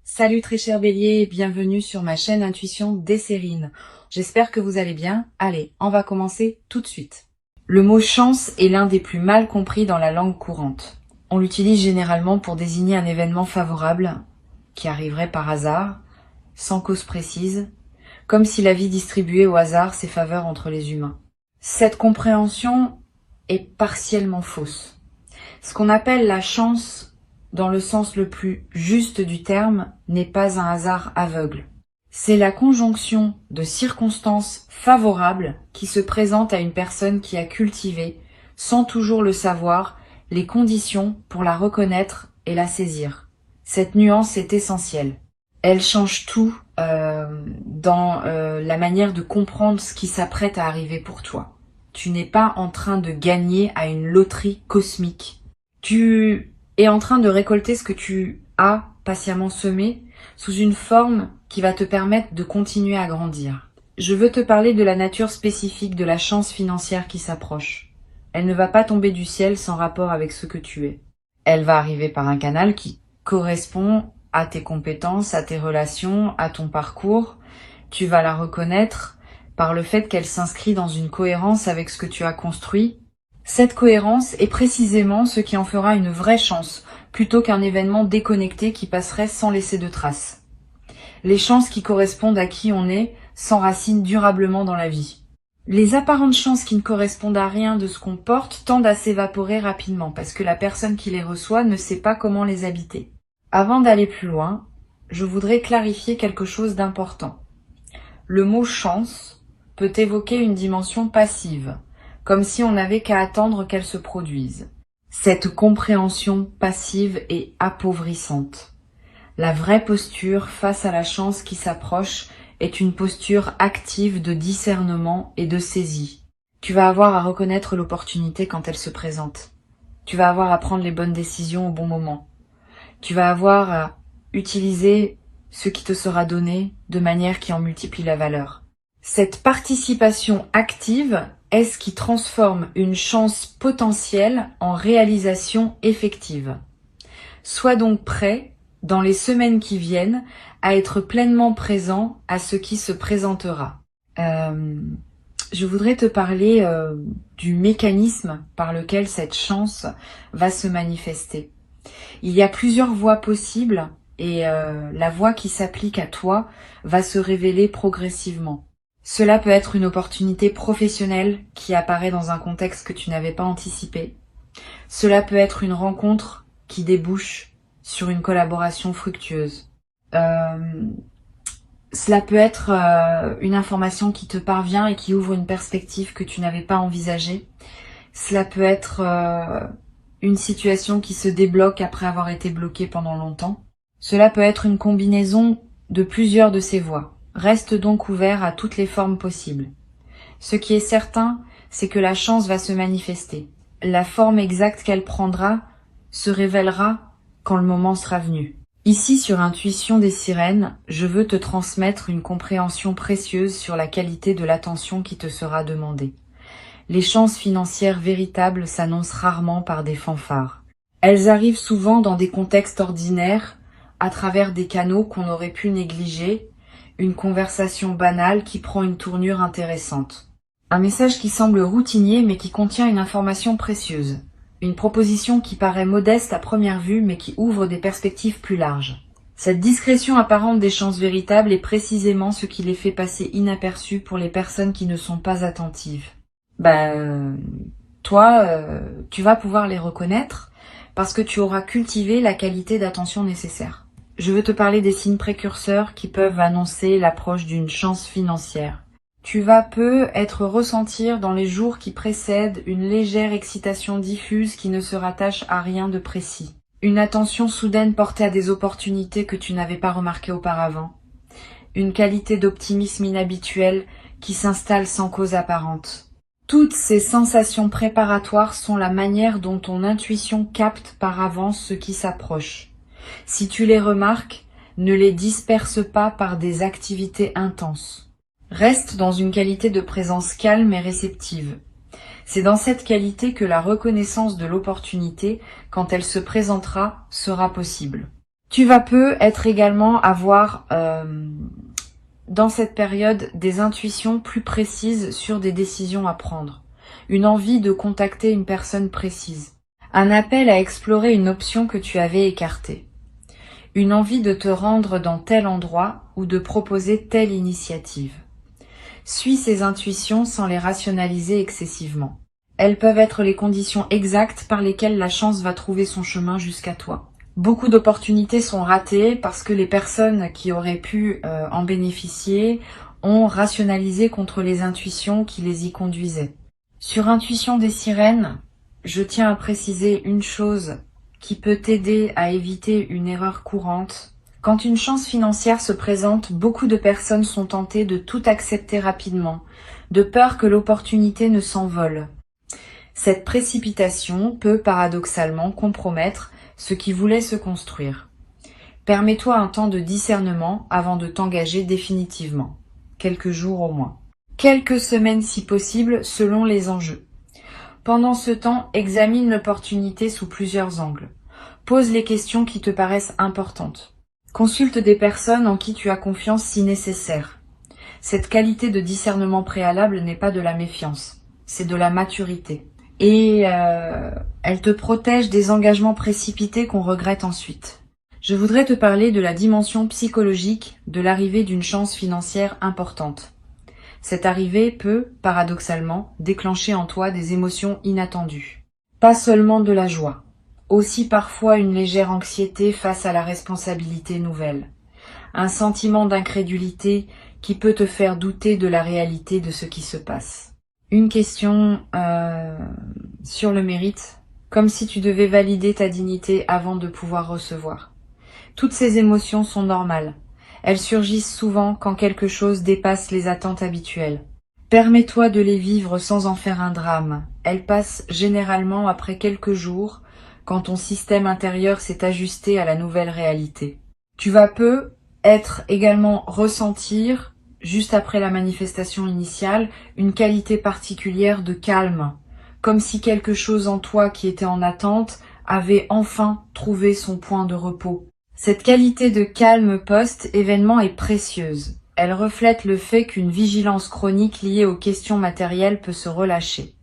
Salut très cher Bélier et bienvenue sur ma chaîne Intuition Desserine. J'espère que vous allez bien. Allez, on va commencer tout de suite. Le mot chance est l'un des plus mal compris dans la langue courante. On l'utilise généralement pour désigner un événement favorable qui arriverait par hasard, sans cause précise, comme si la vie distribuait au hasard ses faveurs entre les humains. Cette compréhension est partiellement fausse. Ce qu'on appelle la chance dans le sens le plus juste du terme, n'est pas un hasard aveugle. C'est la conjonction de circonstances favorables qui se présentent à une personne qui a cultivé, sans toujours le savoir, les conditions pour la reconnaître et la saisir. Cette nuance est essentielle. Elle change tout dans la manière de comprendre ce qui s'apprête à arriver pour toi. Tu n'es pas en train de gagner à une loterie cosmique. Tu es en train de récolter ce que tu as patiemment semé sous une forme qui va te permettre de continuer à grandir. Je veux te parler de la nature spécifique de la chance financière qui s'approche. Elle ne va pas tomber du ciel sans rapport avec ce que tu es. Elle va arriver par un canal qui correspond à tes compétences, à tes relations, à ton parcours. Tu vas la reconnaître par le fait qu'elle s'inscrit dans une cohérence avec ce que tu as construit. Cette cohérence est précisément ce qui en fera une vraie chance, plutôt qu'un événement déconnecté qui passerait sans laisser de traces. Les chances qui correspondent à qui on est s'enracinent durablement dans la vie. Les apparentes chances qui ne correspondent à rien de ce qu'on porte tendent à s'évaporer rapidement, parce que la personne qui les reçoit ne sait pas comment les habiter. Avant d'aller plus loin, je voudrais clarifier quelque chose d'important. Le mot chance peut évoquer une dimension passive, comme si on n'avait qu'à attendre qu'elle se produise. Cette compréhension passive est appauvrissante. La vraie posture face à la chance qui s'approche est une posture active de discernement et de saisie. Tu vas avoir à reconnaître l'opportunité quand elle se présente. Tu vas avoir à prendre les bonnes décisions au bon moment. Tu vas avoir à utiliser ce qui te sera donné de manière qui en multiplie la valeur. Cette participation active est ce qui transforme une chance potentielle en réalisation effective. Sois donc prêt, dans les semaines qui viennent, à être pleinement présent à ce qui se présentera. Je voudrais te parler du mécanisme par lequel cette chance va se manifester. Il y a plusieurs voies possibles et la voie qui s'applique à toi va se révéler progressivement. Cela peut être une opportunité professionnelle qui apparaît dans un contexte que tu n'avais pas anticipé. Cela peut être une rencontre qui débouche sur une collaboration fructueuse. Cela peut être une information qui te parvient et qui ouvre une perspective que tu n'avais pas envisagée. Cela peut être une situation qui se débloque après avoir été bloquée pendant longtemps. Cela peut être une combinaison de plusieurs de ces voies. Reste donc ouvert à toutes les formes possibles. Ce qui est certain, c'est que la chance va se manifester. La forme exacte qu'elle prendra se révélera quand le moment sera venu. Ici, sur Intuition des Sirènes, je veux te transmettre une compréhension précieuse sur la qualité de l'attention qui te sera demandée. Les chances financières véritables s'annoncent rarement par des fanfares. Elles arrivent souvent dans des contextes ordinaires, à travers des canaux qu'on aurait pu négliger, une conversation banale qui prend une tournure intéressante. Un message qui semble routinier mais qui contient une information précieuse. Une proposition qui paraît modeste à première vue mais qui ouvre des perspectives plus larges. Cette discrétion apparente des chances véritables est précisément ce qui les fait passer inaperçus pour les personnes qui ne sont pas attentives. Toi, tu vas pouvoir les reconnaître parce que tu auras cultivé la qualité d'attention nécessaire. Je veux te parler des signes précurseurs qui peuvent annoncer l'approche d'une chance financière. Tu vas être ressentir dans les jours qui précèdent une légère excitation diffuse qui ne se rattache à rien de précis. Une attention soudaine portée à des opportunités que tu n'avais pas remarquées auparavant. Une qualité d'optimisme inhabituelle qui s'installe sans cause apparente. Toutes ces sensations préparatoires sont la manière dont ton intuition capte par avance ce qui s'approche. Si tu les remarques, ne les disperse pas par des activités intenses. Reste dans une qualité de présence calme et réceptive. C'est dans cette qualité que la reconnaissance de l'opportunité, quand elle se présentera, sera possible. Tu vas peu être également avoir dans cette période des intuitions plus précises sur des décisions à prendre, une envie de contacter une personne précise, un appel à explorer une option que tu avais écartée, une envie de te rendre dans tel endroit ou de proposer telle initiative. Suis ces intuitions sans les rationaliser excessivement. Elles peuvent être les conditions exactes par lesquelles la chance va trouver son chemin jusqu'à toi. Beaucoup d'opportunités sont ratées parce que les personnes qui auraient pu en bénéficier ont rationalisé contre les intuitions qui les y conduisaient. Sur Intuition des sirènes, je tiens à préciser une chose qui peut t'aider à éviter une erreur courante. Quand une chance financière se présente, beaucoup de personnes sont tentées de tout accepter rapidement, de peur que l'opportunité ne s'envole. Cette précipitation peut paradoxalement compromettre ce qui voulait se construire. Permets-toi un temps de discernement avant de t'engager définitivement, quelques jours au moins. Quelques semaines si possible selon les enjeux. Pendant ce temps, examine l'opportunité sous plusieurs angles. Pose les questions qui te paraissent importantes. Consulte des personnes en qui tu as confiance si nécessaire. Cette qualité de discernement préalable n'est pas de la méfiance, c'est de la maturité. Et elle te protège des engagements précipités qu'on regrette ensuite. Je voudrais te parler de la dimension psychologique de l'arrivée d'une chance financière importante. Cette arrivée peut, paradoxalement, déclencher en toi des émotions inattendues. Pas seulement de la joie, aussi parfois une légère anxiété face à la responsabilité nouvelle. Un sentiment d'incrédulité qui peut te faire douter de la réalité de ce qui se passe. Une question sur le mérite, comme si tu devais valider ta dignité avant de pouvoir recevoir. Toutes ces émotions sont normales. Elles surgissent souvent quand quelque chose dépasse les attentes habituelles. Permets-toi de les vivre sans en faire un drame. Elles passent généralement après quelques jours, quand ton système intérieur s'est ajusté à la nouvelle réalité. Tu vas peu être également ressentir, juste après la manifestation initiale, une qualité particulière de calme, comme si quelque chose en toi qui était en attente avait enfin trouvé son point de repos. Cette qualité de calme post-événement est précieuse. Elle reflète le fait qu'une vigilance chronique liée aux questions matérielles peut se relâcher.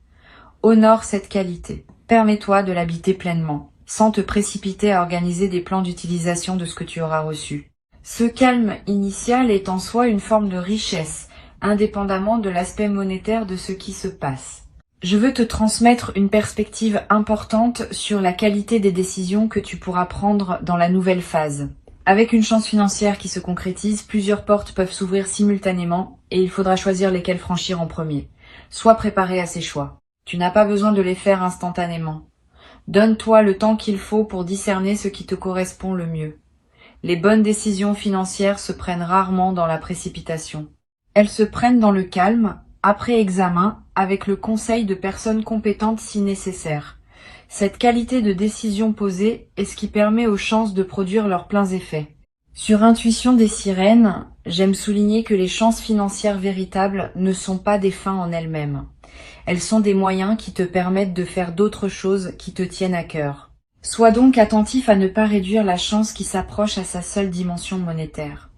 Honore cette qualité. Permets-toi de l'habiter pleinement, sans te précipiter à organiser des plans d'utilisation de ce que tu auras reçu. Ce calme initial est en soi une forme de richesse, indépendamment de l'aspect monétaire de ce qui se passe. Je veux te transmettre une perspective importante sur la qualité des décisions que tu pourras prendre dans la nouvelle phase. Avec une chance financière qui se concrétise, plusieurs portes peuvent s'ouvrir simultanément et il faudra choisir lesquelles franchir en premier. Sois préparé à ces choix. Tu n'as pas besoin de les faire instantanément. Donne-toi le temps qu'il faut pour discerner ce qui te correspond le mieux. Les bonnes décisions financières se prennent rarement dans la précipitation. Elles se prennent dans le calme, après examen, avec le conseil de personnes compétentes si nécessaire. Cette qualité de décision posée est ce qui permet aux chances de produire leurs pleins effets. Sur Intuition des sirènes, j'aime souligner que les chances financières véritables ne sont pas des fins en elles-mêmes. Elles sont des moyens qui te permettent de faire d'autres choses qui te tiennent à cœur. Sois donc attentif à ne pas réduire la chance qui s'approche à sa seule dimension monétaire.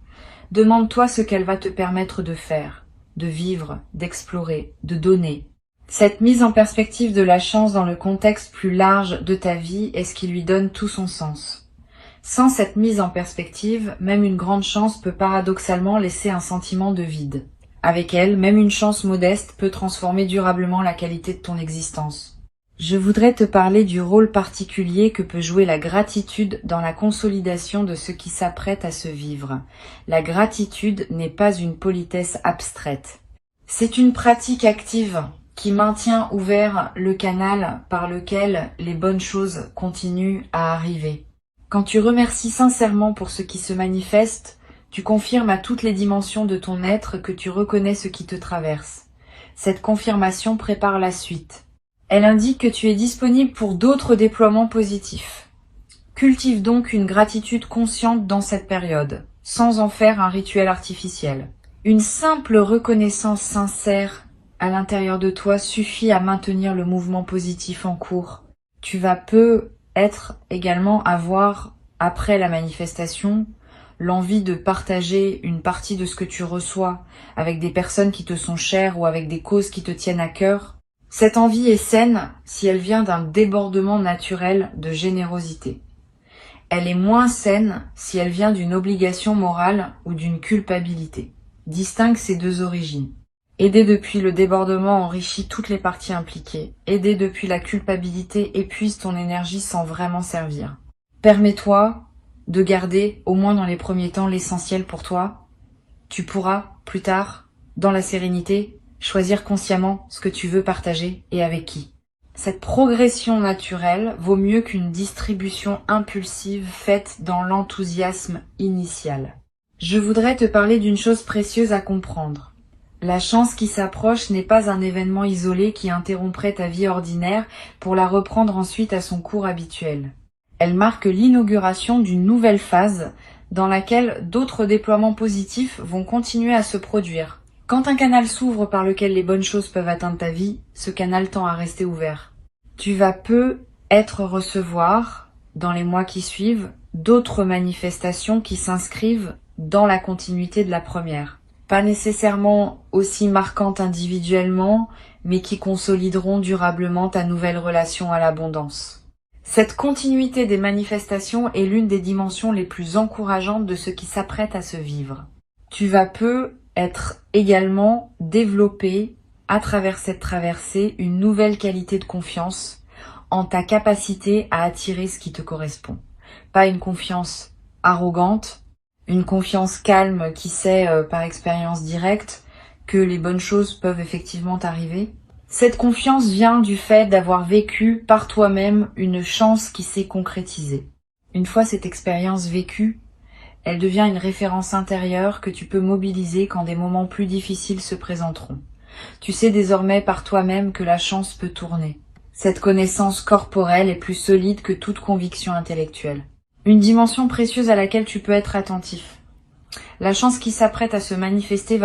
Demande-toi ce qu'elle va te permettre de faire, de vivre, d'explorer, de donner. Cette mise en perspective de la chance dans le contexte plus large de ta vie est ce qui lui donne tout son sens. Sans cette mise en perspective, même une grande chance peut paradoxalement laisser un sentiment de vide. Avec elle, même une chance modeste peut transformer durablement la qualité de ton existence. Je voudrais te parler du rôle particulier que peut jouer la gratitude dans la consolidation de ce qui s'apprête à se vivre. La gratitude n'est pas une politesse abstraite. C'est une pratique active qui maintient ouvert le canal par lequel les bonnes choses continuent à arriver. Quand tu remercies sincèrement pour ce qui se manifeste, tu confirmes à toutes les dimensions de ton être que tu reconnais ce qui te traverse. Cette confirmation prépare la suite. Elle indique que tu es disponible pour d'autres déploiements positifs. Cultive donc une gratitude consciente dans cette période, sans en faire un rituel artificiel. Une simple reconnaissance sincère à l'intérieur de toi suffit à maintenir le mouvement positif en cours. Tu vas peut-être également avoir après la manifestation, l'envie de partager une partie de ce que tu reçois avec des personnes qui te sont chères ou avec des causes qui te tiennent à cœur, cette envie est saine si elle vient d'un débordement naturel de générosité. Elle est moins saine si elle vient d'une obligation morale ou d'une culpabilité. Distingue ces deux origines. Aider depuis le débordement enrichit toutes les parties impliquées. Aider depuis la culpabilité épuise ton énergie sans vraiment servir. Permets-toi de garder, au moins dans les premiers temps, l'essentiel pour toi. Tu pourras, plus tard, dans la sérénité, choisir consciemment ce que tu veux partager et avec qui. Cette progression naturelle vaut mieux qu'une distribution impulsive faite dans l'enthousiasme initial. Je voudrais te parler d'une chose précieuse à comprendre. La chance qui s'approche n'est pas un événement isolé qui interromprait ta vie ordinaire pour la reprendre ensuite à son cours habituel. Elle marque l'inauguration d'une nouvelle phase dans laquelle d'autres déploiements positifs vont continuer à se produire. Quand un canal s'ouvre par lequel les bonnes choses peuvent atteindre ta vie, ce canal tend à rester ouvert. Tu vas recevoir, dans les mois qui suivent, d'autres manifestations qui s'inscrivent dans la continuité de la première. Pas nécessairement aussi marquantes individuellement, mais qui consolideront durablement ta nouvelle relation à l'abondance. Cette continuité des manifestations est l'une des dimensions les plus encourageantes de ce qui s'apprête à se vivre. Tu vas être également développé à travers cette traversée une nouvelle qualité de confiance en ta capacité à attirer ce qui te correspond. Pas une confiance arrogante, une confiance calme qui sait par expérience directe que les bonnes choses peuvent effectivement t'arriver. Cette confiance vient du fait d'avoir vécu par toi-même une chance qui s'est concrétisée. Une fois cette expérience vécue, elle devient une référence intérieure que tu peux mobiliser quand des moments plus difficiles se présenteront. Tu sais désormais par toi-même que la chance peut tourner. Cette connaissance corporelle est plus solide que toute conviction intellectuelle. Une dimension précieuse à laquelle tu peux être attentif. La chance qui s'apprête à se manifester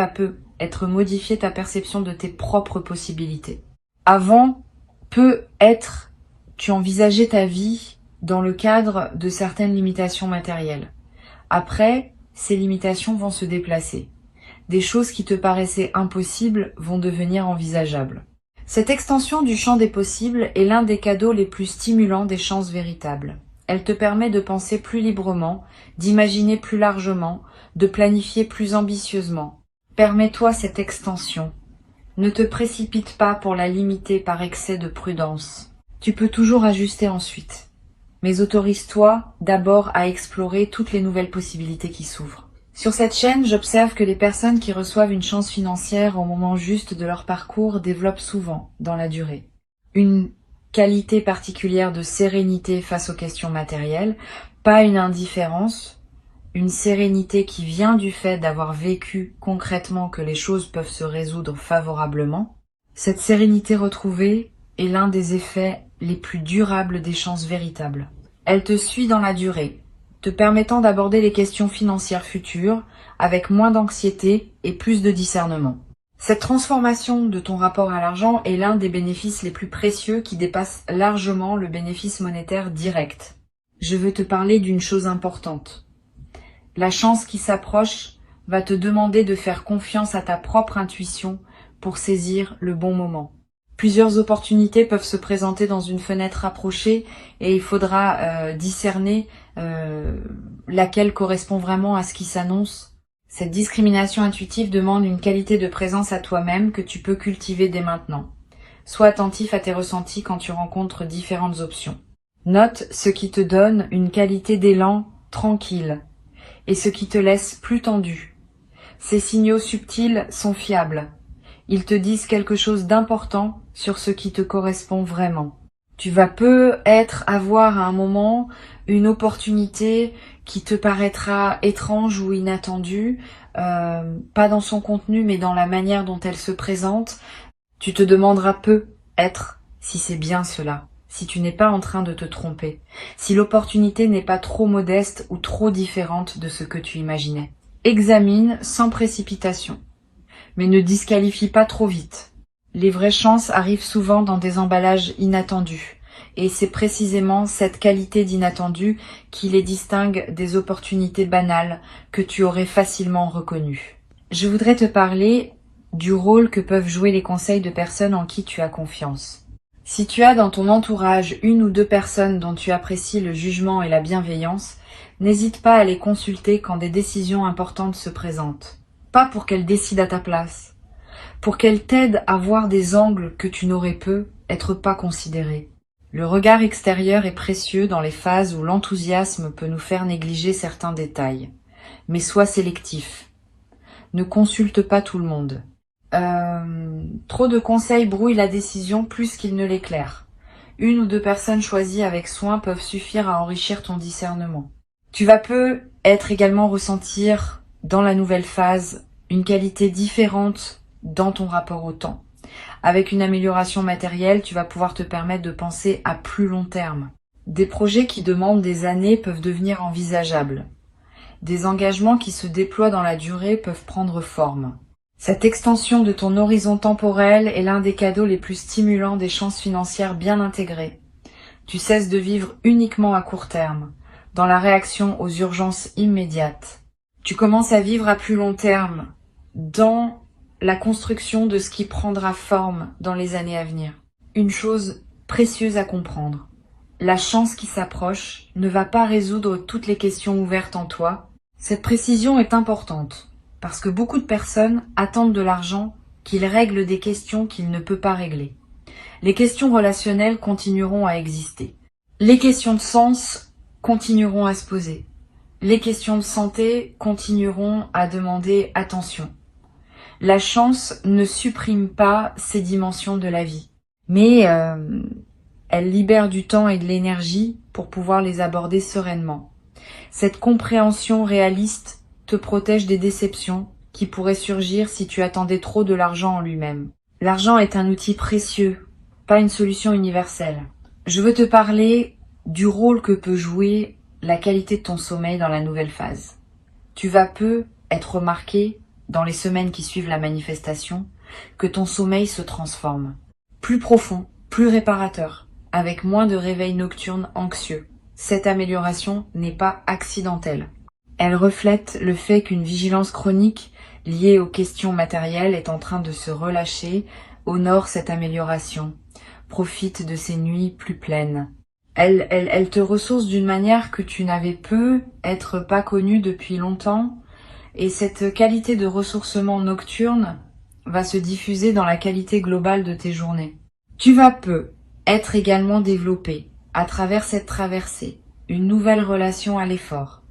être modifier ta perception de tes propres possibilités. Avant, tu envisageais ta vie dans le cadre de certaines limitations matérielles. Après, ces limitations vont se déplacer. Des choses qui te paraissaient impossibles vont devenir envisageables. Cette extension du champ des possibles est l'un des cadeaux les plus stimulants des chances véritables. Elle te permet de penser plus librement, d'imaginer plus largement, de planifier plus ambitieusement. Permets-toi cette extension. Ne te précipite pas pour la limiter par excès de prudence. Tu peux toujours ajuster ensuite. Mais autorise-toi d'abord à explorer toutes les nouvelles possibilités qui s'ouvrent. Sur cette chaîne, j'observe que les personnes qui reçoivent une chance financière au moment juste de leur parcours développent souvent, dans la durée, une qualité particulière de sérénité face aux questions matérielles, pas une indifférence, une sérénité qui vient du fait d'avoir vécu concrètement que les choses peuvent se résoudre favorablement. Cette sérénité retrouvée est l'un des effets les plus durables des chances véritables. Elle te suit dans la durée, te permettant d'aborder les questions financières futures avec moins d'anxiété et plus de discernement. Cette transformation de ton rapport à l'argent est l'un des bénéfices les plus précieux qui dépasse largement le bénéfice monétaire direct. Je veux te parler d'une chose importante. La chance qui s'approche va te demander de faire confiance à ta propre intuition pour saisir le bon moment. Plusieurs opportunités peuvent se présenter dans une fenêtre rapprochée et il faudra discerner laquelle correspond vraiment à ce qui s'annonce. Cette discrimination intuitive demande une qualité de présence à toi-même que tu peux cultiver dès maintenant. Sois attentif à tes ressentis quand tu rencontres différentes options. Note ce qui te donne une qualité d'élan tranquille et ce qui te laisse plus tendu. Ces signaux subtils sont fiables. Ils te disent quelque chose d'important sur ce qui te correspond vraiment. Tu vas avoir à un moment une opportunité qui te paraîtra étrange ou inattendue, pas dans son contenu mais dans la manière dont elle se présente. Tu te demanderas si c'est bien cela, si tu n'es pas en train de te tromper, si l'opportunité n'est pas trop modeste ou trop différente de ce que tu imaginais. Examine sans précipitation, mais ne disqualifie pas trop vite. Les vraies chances arrivent souvent dans des emballages inattendus Et c'est précisément cette qualité d'inattendu qui les distingue des opportunités banales que tu aurais facilement reconnues. Je voudrais te parler du rôle que peuvent jouer les conseils de personnes en qui tu as confiance. Si tu as dans ton entourage une ou deux personnes dont tu apprécies le jugement et la bienveillance, n'hésite pas à les consulter quand des décisions importantes se présentent. Pas pour qu'elles décident à ta place, pour qu'elles t'aident à voir des angles que tu n'aurais pu être pas considérés. Le regard extérieur est précieux dans les phases où l'enthousiasme peut nous faire négliger certains détails. Mais sois sélectif. Ne consulte pas tout le monde. Trop de conseils brouillent la décision plus qu'ils ne l'éclairent. Une ou deux personnes choisies avec soin peuvent suffire à enrichir ton discernement. Tu vas peut-être également ressentir dans la nouvelle phase une qualité différente dans ton rapport au temps. Avec une amélioration matérielle, tu vas pouvoir te permettre de penser à plus long terme. Des projets qui demandent des années peuvent devenir envisageables. Des engagements qui se déploient dans la durée peuvent prendre forme. Cette extension de ton horizon temporel est l'un des cadeaux les plus stimulants des chances financières bien intégrées. Tu cesses de vivre uniquement à court terme, dans la réaction aux urgences immédiates. Tu commences à vivre à plus long terme, dans la construction de ce qui prendra forme dans les années à venir. Une chose précieuse à comprendre. La chance qui s'approche ne va pas résoudre toutes les questions ouvertes en toi. Cette précision est importante, parce que beaucoup de personnes attendent de l'argent qu'il règle des questions qu'il ne peut pas régler. Les questions relationnelles continueront à exister. Les questions de sens continueront à se poser. Les questions de santé continueront à demander attention. La chance ne supprime pas ces dimensions de la vie, mais elle libère du temps et de l'énergie pour pouvoir les aborder sereinement. Cette compréhension réaliste te protège des déceptions qui pourraient surgir si tu attendais trop de l'argent en lui-même. L'argent est un outil précieux, pas une solution universelle. Je veux te parler du rôle que peut jouer la qualité de ton sommeil dans la nouvelle phase. Tu vas être remarqué dans les semaines qui suivent la manifestation que ton sommeil se transforme. Plus profond, plus réparateur, avec moins de réveils nocturnes anxieux. Cette amélioration n'est pas accidentelle. Elle reflète le fait qu'une vigilance chronique liée aux questions matérielles est en train de se relâcher, honore cette amélioration, profite de ces nuits plus pleines. Elle te ressource d'une manière que tu n'avais peut-être pas connue depuis longtemps, et cette qualité de ressourcement nocturne va se diffuser dans la qualité globale de tes journées. Tu vas être également développé, à travers cette traversée, une nouvelle relation à l'effort.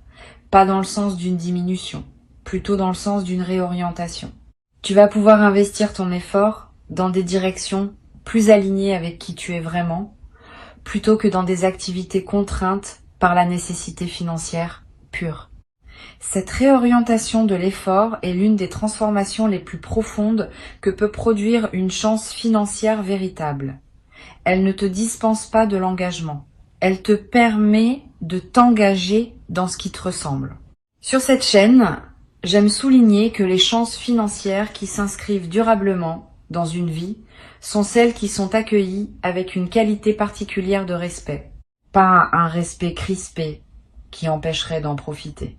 Pas dans le sens d'une diminution, plutôt dans le sens d'une réorientation. Tu vas pouvoir investir ton effort dans des directions plus alignées avec qui tu es vraiment, plutôt que dans des activités contraintes par la nécessité financière pure. Cette réorientation de l'effort est l'une des transformations les plus profondes que peut produire une chance financière véritable. Elle ne te dispense pas de l'engagement. Elle te permet de t'engager dans ce qui te ressemble. Sur cette chaîne, j'aime souligner que les chances financières qui s'inscrivent durablement dans une vie sont celles qui sont accueillies avec une qualité particulière de respect. Pas un respect crispé qui empêcherait d'en profiter.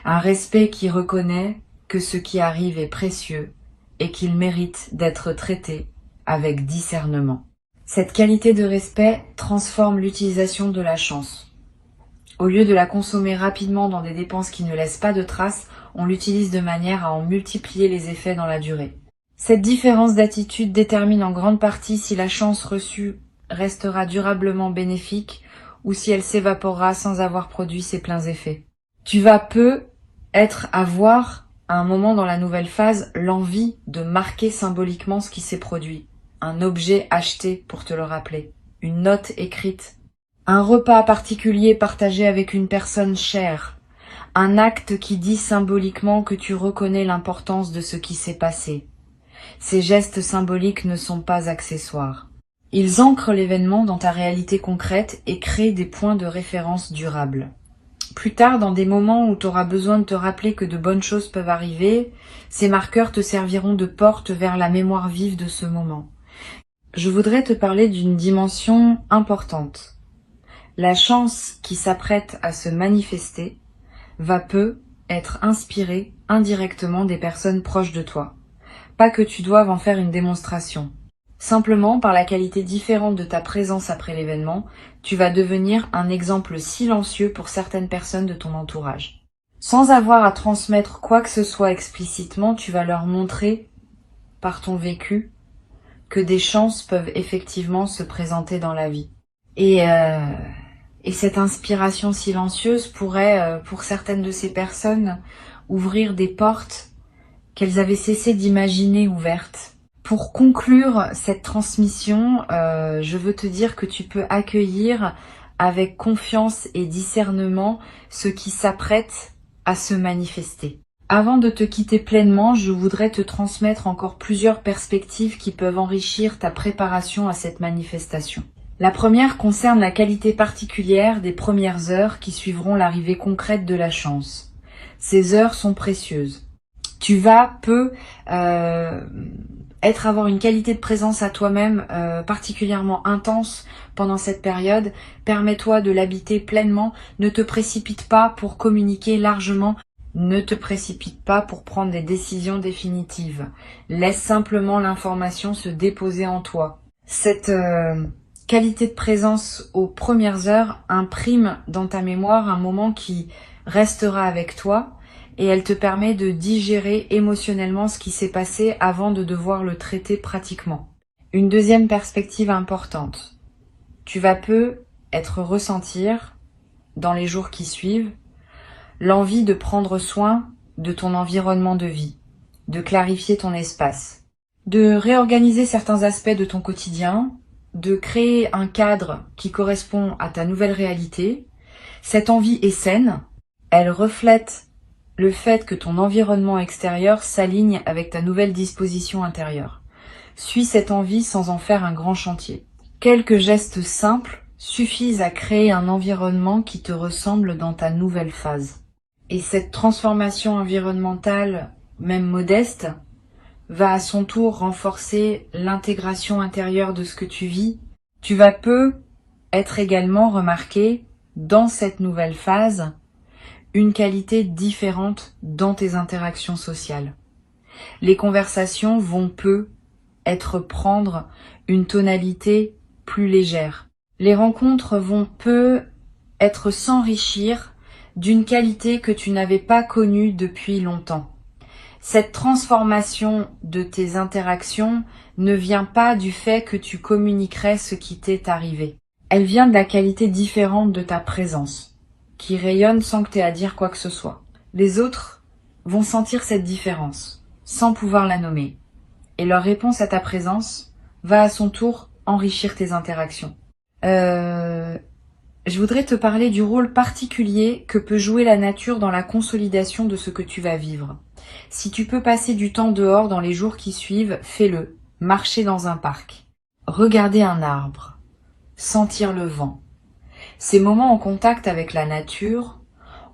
Un respect qui reconnaît que ce qui arrive est précieux et qu'il mérite d'être traité avec discernement. Cette qualité de respect transforme l'utilisation de la chance. Au lieu de la consommer rapidement dans des dépenses qui ne laissent pas de traces, on l'utilise de manière à en multiplier les effets dans la durée. Cette différence d'attitude détermine en grande partie si la chance reçue restera durablement bénéfique ou si elle s'évaporera sans avoir produit ses pleins effets. Tu vas avoir à un moment dans la nouvelle phase l'envie de marquer symboliquement ce qui s'est produit. Un objet acheté pour te le rappeler, une note écrite, un repas particulier partagé avec une personne chère, un acte qui dit symboliquement que tu reconnais l'importance de ce qui s'est passé. Ces gestes symboliques ne sont pas accessoires. Ils ancrent l'événement dans ta réalité concrète et créent des points de référence durables. Plus tard, dans des moments où tu auras besoin de te rappeler que de bonnes choses peuvent arriver, ces marqueurs te serviront de porte vers la mémoire vive de ce moment. Je voudrais te parler d'une dimension importante. La chance qui s'apprête à se manifester va peu être inspirée indirectement des personnes proches de toi. Pas que tu doives en faire une démonstration. Simplement, par la qualité différente de ta présence après l'événement, tu vas devenir un exemple silencieux pour certaines personnes de ton entourage. Sans avoir à transmettre quoi que ce soit explicitement, tu vas leur montrer, par ton vécu, que des chances peuvent effectivement se présenter dans la vie. Et cette inspiration silencieuse pourrait, pour certaines de ces personnes, ouvrir des portes qu'elles avaient cessé d'imaginer ouvertes. Pour conclure cette transmission, je veux te dire que tu peux accueillir avec confiance et discernement ce qui s'apprête à se manifester. Avant de te quitter pleinement, je voudrais te transmettre encore plusieurs perspectives qui peuvent enrichir ta préparation à cette manifestation. La première concerne la qualité particulière des premières heures qui suivront l'arrivée concrète de la chance. Ces heures sont précieuses. Tu vas avoir une qualité de présence à toi-même particulièrement intense pendant cette période. Permets-toi de l'habiter pleinement. Ne te précipite pas pour communiquer largement. Ne te précipite pas pour prendre des décisions définitives. Laisse simplement l'information se déposer en toi. Cette qualité de présence aux premières heures imprime dans ta mémoire un moment qui restera avec toi et elle te permet de digérer émotionnellement ce qui s'est passé avant de devoir le traiter pratiquement. Une deuxième perspective importante. Tu vas ressentir, dans les jours qui suivent, l'envie de prendre soin de ton environnement de vie, de clarifier ton espace, de réorganiser certains aspects de ton quotidien, de créer un cadre qui correspond à ta nouvelle réalité. Cette envie est saine, elle reflète le fait que ton environnement extérieur s'aligne avec ta nouvelle disposition intérieure. Suis cette envie sans en faire un grand chantier. Quelques gestes simples suffisent à créer un environnement qui te ressemble dans ta nouvelle phase. Et cette transformation environnementale, même modeste, va à son tour renforcer l'intégration intérieure de ce que tu vis. Tu vas être également remarqué dans cette nouvelle phase une qualité différente dans tes interactions sociales. Les conversations vont prendre une tonalité plus légère. Les rencontres vont s'enrichir d'une qualité que tu n'avais pas connue depuis longtemps. Cette transformation de tes interactions ne vient pas du fait que tu communiquerais ce qui t'est arrivé. Elle vient de la qualité différente de ta présence, qui rayonne sans que tu aies à dire quoi que ce soit. Les autres vont sentir cette différence, sans pouvoir la nommer. Et leur réponse à ta présence va à son tour enrichir tes interactions. Je voudrais te parler du rôle particulier que peut jouer la nature dans la consolidation de ce que tu vas vivre. Si tu peux passer du temps dehors dans les jours qui suivent, fais-le. Marcher dans un parc, regarder un arbre, sentir le vent. Ces moments en contact avec la nature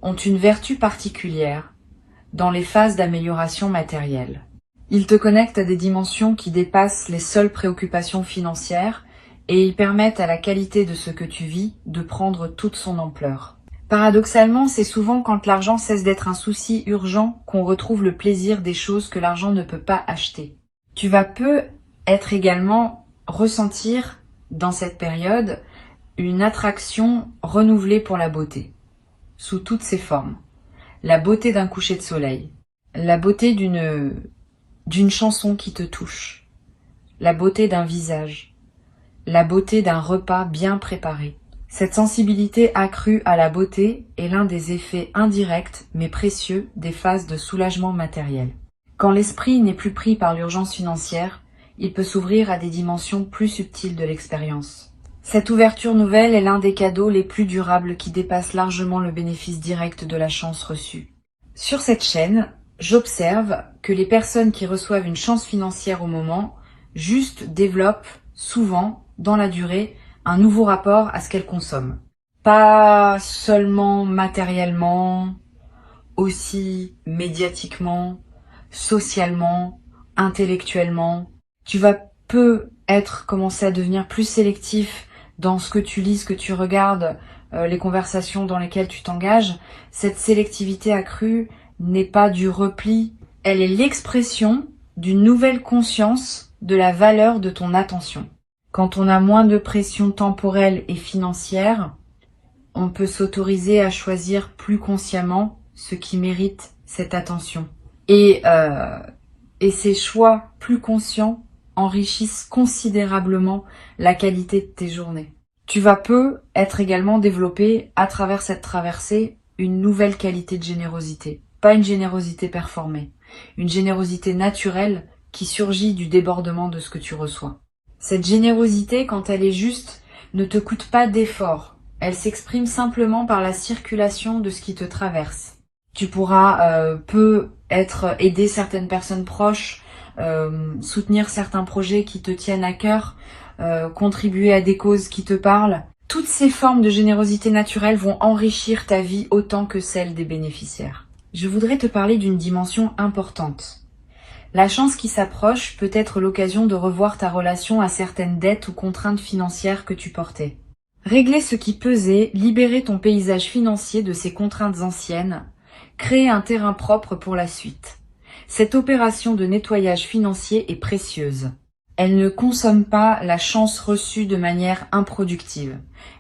ont une vertu particulière dans les phases d'amélioration matérielle. Ils te connectent à des dimensions qui dépassent les seules préoccupations financières et ils permettent à la qualité de ce que tu vis de prendre toute son ampleur. Paradoxalement, c'est souvent quand l'argent cesse d'être un souci urgent qu'on retrouve le plaisir des choses que l'argent ne peut pas acheter. Tu vas également ressentir dans cette période une attraction renouvelée pour la beauté, sous toutes ses formes. La beauté d'un coucher de soleil, la beauté d'une chanson qui te touche, la beauté d'un visage, la beauté d'un repas bien préparé. Cette sensibilité accrue à la beauté est l'un des effets indirects mais précieux des phases de soulagement matériel. Quand l'esprit n'est plus pris par l'urgence financière, il peut s'ouvrir à des dimensions plus subtiles de l'expérience. Cette ouverture nouvelle est l'un des cadeaux les plus durables qui dépasse largement le bénéfice direct de la chance reçue. Sur cette chaîne, j'observe que les personnes qui reçoivent une chance financière au moment, juste développent souvent, dans la durée, un nouveau rapport à ce qu'elles consomment. Pas seulement matériellement, aussi médiatiquement, socialement, intellectuellement. Tu vas peux être commencé à devenir plus sélectif dans ce que tu lis, ce que tu regardes, les conversations dans lesquelles tu t'engages. Cette sélectivité accrue n'est pas du repli, elle est l'expression d'une nouvelle conscience de la valeur de ton attention. Quand on a moins de pression temporelle et financière, on peut s'autoriser à choisir plus consciemment ce qui mérite cette attention. Et ces choix plus conscients enrichissent considérablement la qualité de tes journées. Tu vas être également développé à travers cette traversée une nouvelle qualité de générosité. Pas une générosité performée, une générosité naturelle qui surgit du débordement de ce que tu reçois. Cette générosité, quand elle est juste, ne te coûte pas d'effort. Elle s'exprime simplement par la circulation de ce qui te traverse. Tu pourras aider certaines personnes proches, soutenir certains projets qui te tiennent à cœur, contribuer à des causes qui te parlent. Toutes ces formes de générosité naturelle vont enrichir ta vie autant que celle des bénéficiaires. Je voudrais te parler d'une dimension importante. La chance qui s'approche peut être l'occasion de revoir ta relation à certaines dettes ou contraintes financières que tu portais. Régler ce qui pesait, libérer ton paysage financier de ces contraintes anciennes, créer un terrain propre pour la suite. Cette opération de nettoyage financier est précieuse. Elle ne consomme pas la chance reçue de manière improductive.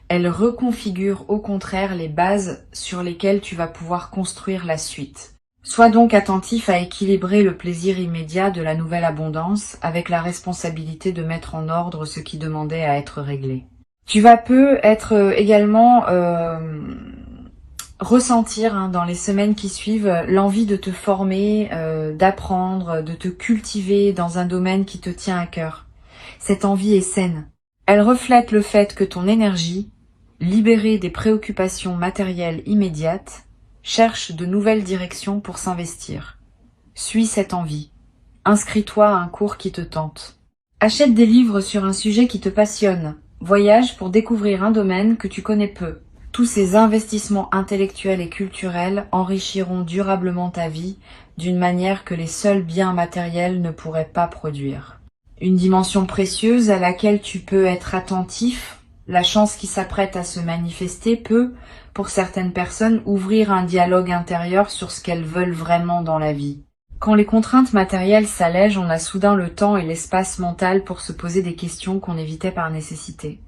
Elle reconfigure au contraire les bases sur lesquelles tu vas pouvoir construire la suite. Sois donc attentif à équilibrer le plaisir immédiat de la nouvelle abondance avec la responsabilité de mettre en ordre ce qui demandait à être réglé. Tu vas être également ressentir dans les semaines qui suivent l'envie de te former, d'apprendre, de te cultiver dans un domaine qui te tient à cœur. Cette envie est saine. Elle reflète le fait que ton énergie, libérée des préoccupations matérielles immédiates, cherche de nouvelles directions pour s'investir. Suis cette envie. Inscris-toi à un cours qui te tente. Achète des livres sur un sujet qui te passionne. Voyage pour découvrir un domaine que tu connais peu. Tous ces investissements intellectuels et culturels enrichiront durablement ta vie d'une manière que les seuls biens matériels ne pourraient pas produire. Une dimension précieuse à laquelle tu peux être attentif, la chance qui s'apprête à se manifester peut, pour certaines personnes, ouvrir un dialogue intérieur sur ce qu'elles veulent vraiment dans la vie. Quand les contraintes matérielles s'allègent, on a soudain le temps et l'espace mental pour se poser des questions qu'on évitait par nécessité.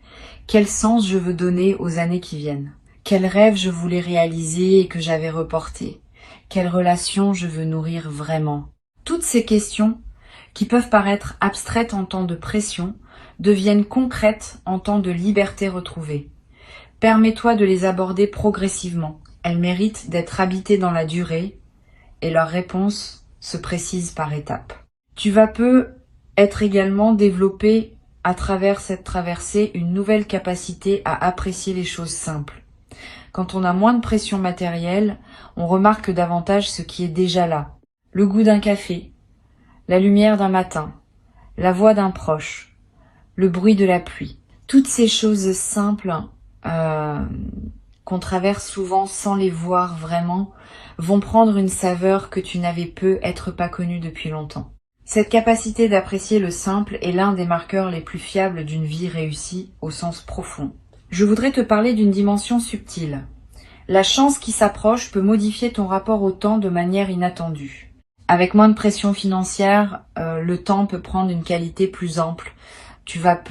Quel sens je veux donner aux années qui viennent? Quel rêve je voulais réaliser et que j'avais reporté? Quelle relation je veux nourrir vraiment? Toutes ces questions, qui peuvent paraître abstraites en temps de pression, deviennent concrètes en temps de liberté retrouvée. Permets-toi de les aborder progressivement. Elles méritent d'être habitées dans la durée et leurs réponses se précisent par étapes. Tu vas être également développé à travers cette traversée une nouvelle capacité à apprécier les choses simples. Quand on a moins de pression matérielle, on remarque davantage ce qui est déjà là. Le goût d'un café, la lumière d'un matin, la voix d'un proche, le bruit de la pluie. Toutes ces choses simples qu'on traverse souvent sans les voir vraiment vont prendre une saveur que tu n'avais peut-être pas connue depuis longtemps. Cette capacité d'apprécier le simple est l'un des marqueurs les plus fiables d'une vie réussie au sens profond. Je voudrais te parler d'une dimension subtile. La chance qui s'approche peut modifier ton rapport au temps de manière inattendue. Avec moins de pression financière, le temps peut prendre une qualité plus ample. Tu vas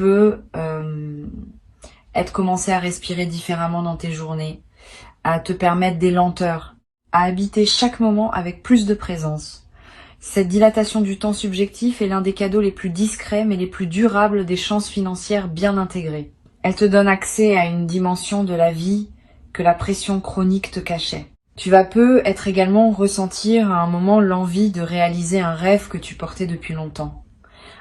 être commencé à respirer différemment dans tes journées, à te permettre des lenteurs, à habiter chaque moment avec plus de présence. Cette dilatation du temps subjectif est l'un des cadeaux les plus discrets mais les plus durables des chances financières bien intégrées. Elle te donne accès à une dimension de la vie que la pression chronique te cachait. Tu vas être également ressentir à un moment l'envie de réaliser un rêve que tu portais depuis longtemps,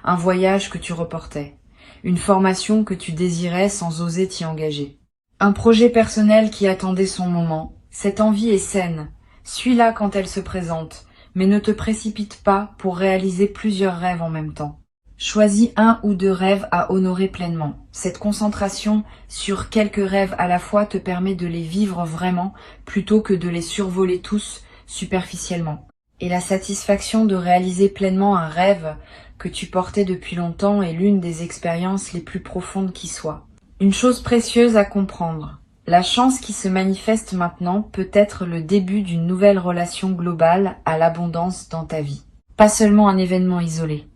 un voyage que tu reportais, une formation que tu désirais sans oser t'y engager, un projet personnel qui attendait son moment. Cette envie est saine, suis-la quand elle se présente, mais ne te précipite pas pour réaliser plusieurs rêves en même temps. Choisis 1 ou 2 rêves à honorer pleinement. Cette concentration sur quelques rêves à la fois te permet de les vivre vraiment plutôt que de les survoler tous superficiellement. Et la satisfaction de réaliser pleinement un rêve que tu portais depuis longtemps est l'une des expériences les plus profondes qui soient. Une chose précieuse à comprendre. La chance qui se manifeste maintenant peut être le début d'une nouvelle relation globale à l'abondance dans ta vie. Pas seulement un événement isolé,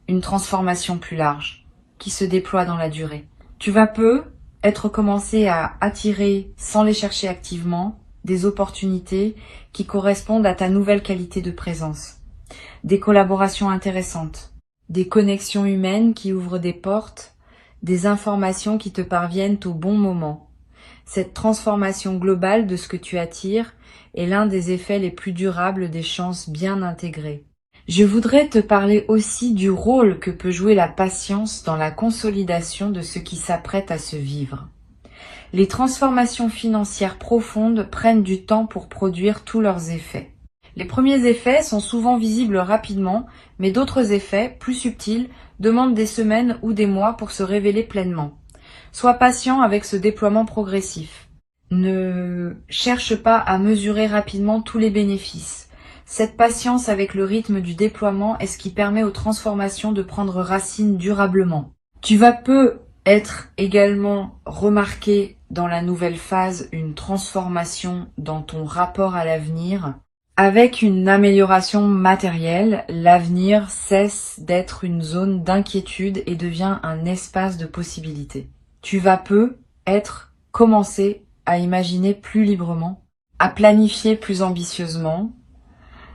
une transformation plus large, qui se déploie dans la durée. Tu vas être commencé à attirer, sans les chercher activement, des opportunités qui correspondent à ta nouvelle qualité de présence. Des collaborations intéressantes, des connexions humaines qui ouvrent des portes, des informations qui te parviennent au bon moment. Cette transformation globale de ce que tu attires est l'un des effets les plus durables des chances bien intégrées. Je voudrais te parler aussi du rôle que peut jouer la patience dans la consolidation de ce qui s'apprête à se vivre. Les transformations financières profondes prennent du temps pour produire tous leurs effets. Les premiers effets sont souvent visibles rapidement, mais d'autres effets, plus subtils, demandent des semaines ou des mois pour se révéler pleinement. Sois patient avec ce déploiement progressif. Ne cherche pas à mesurer rapidement tous les bénéfices. Cette patience avec le rythme du déploiement est ce qui permet aux transformations de prendre racine durablement. Tu vas être également remarqué dans la nouvelle phase une transformation dans ton rapport à l'avenir. Avec une amélioration matérielle, l'avenir cesse d'être une zone d'inquiétude et devient un espace de possibilités. Tu vas commencer à imaginer plus librement, à planifier plus ambitieusement,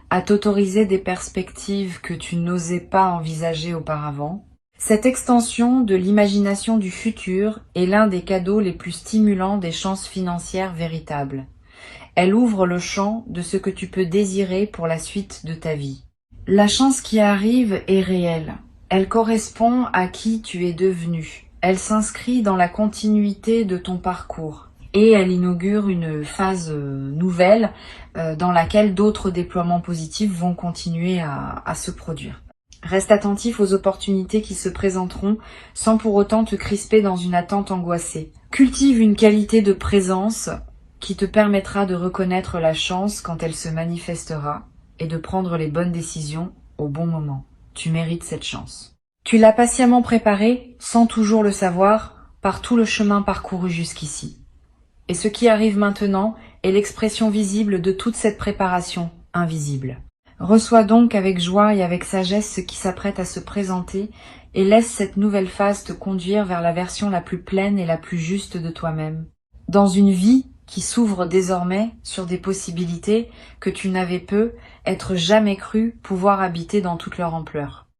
à t'autoriser des perspectives que tu n'osais pas envisager auparavant. Cette extension de l'imagination du futur est l'un des cadeaux les plus stimulants des chances financières véritables. Elle ouvre le champ de ce que tu peux désirer pour la suite de ta vie. La chance qui arrive est réelle. Elle correspond à qui tu es devenu. Elle s'inscrit dans la continuité de ton parcours. Et elle inaugure une phase nouvelle dans laquelle d'autres déploiements positifs vont continuer à se produire. Reste attentif aux opportunités qui se présenteront sans pour autant te crisper dans une attente angoissée. Cultive une qualité de présence qui te permettra de reconnaître la chance quand elle se manifestera et de prendre les bonnes décisions au bon moment. Tu mérites cette chance. Tu l'as patiemment préparée, sans toujours le savoir, par tout le chemin parcouru jusqu'ici. Et ce qui arrive maintenant est l'expression visible de toute cette préparation invisible. Reçois donc avec joie et avec sagesse ce qui s'apprête à se présenter et laisse cette nouvelle phase te conduire vers la version la plus pleine et la plus juste de toi-même. Dans une vie qui s'ouvre désormais sur des possibilités que tu n'avais être jamais cru pouvoir habiter dans toute leur ampleur.